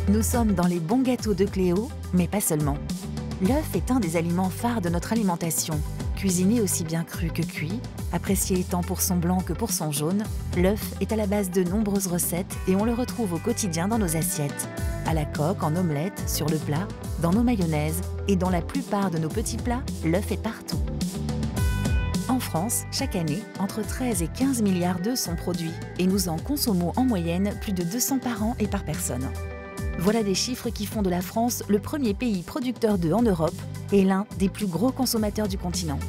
Nous sommes dans les bons gâteaux de Cléo, mais pas seulement. L'œuf est un des aliments phares de notre alimentation. Cuisiné aussi bien cru que cuit, apprécié tant pour son blanc que pour son jaune, l'œuf est à la base de nombreuses recettes et on le retrouve au quotidien dans nos assiettes. À la coque, en omelette, sur le plat, dans nos mayonnaises et dans la plupart de nos petits plats, l'œuf est partout. En France, chaque année, entre 13 et 15 milliards d'œufs sont produits et nous en consommons en moyenne plus de 200 par an et par personne. Voilà des chiffres qui font de la France le premier pays producteur d'œufs en Europe et l'un des plus gros consommateurs du continent.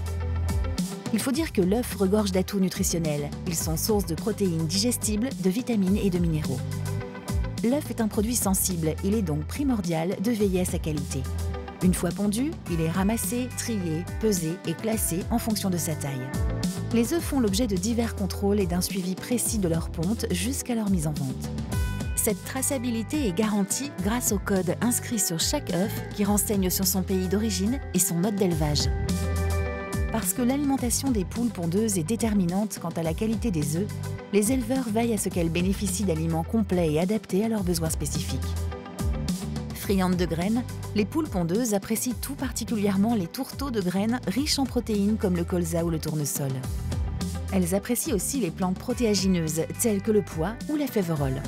Il faut dire que l'œuf regorge d'atouts nutritionnels. Ils sont source de protéines digestibles, de vitamines et de minéraux. L'œuf est un produit sensible, il est donc primordial de veiller à sa qualité. Une fois pondu, il est ramassé, trié, pesé et classé en fonction de sa taille. Les œufs font l'objet de divers contrôles et d'un suivi précis de leur ponte jusqu'à leur mise en vente. Cette traçabilité est garantie grâce au code inscrit sur chaque œuf qui renseigne sur son pays d'origine et son mode d'élevage. Parce que l'alimentation des poules pondeuses est déterminante quant à la qualité des œufs, les éleveurs veillent à ce qu'elles bénéficient d'aliments complets et adaptés à leurs besoins spécifiques. Friandes de graines, les poules pondeuses apprécient tout particulièrement les tourteaux de graines riches en protéines comme le colza ou le tournesol. Elles apprécient aussi les plantes protéagineuses telles que le pois ou la féverole.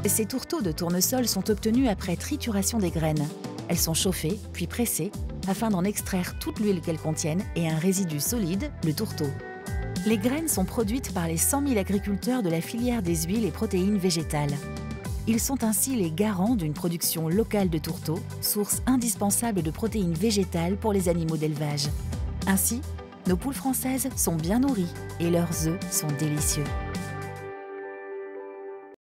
Ces tourteaux de tournesol sont obtenus après trituration des graines. Elles sont chauffées, puis pressées, afin d'en extraire toute l'huile qu'elles contiennent et un résidu solide, le tourteau. Les graines sont produites par les 100 000 agriculteurs de la filière des huiles et protéines végétales. Ils sont ainsi les garants d'une production locale de tourteaux, source indispensable de protéines végétales pour les animaux d'élevage. Ainsi, nos poules françaises sont bien nourries et leurs œufs sont délicieux.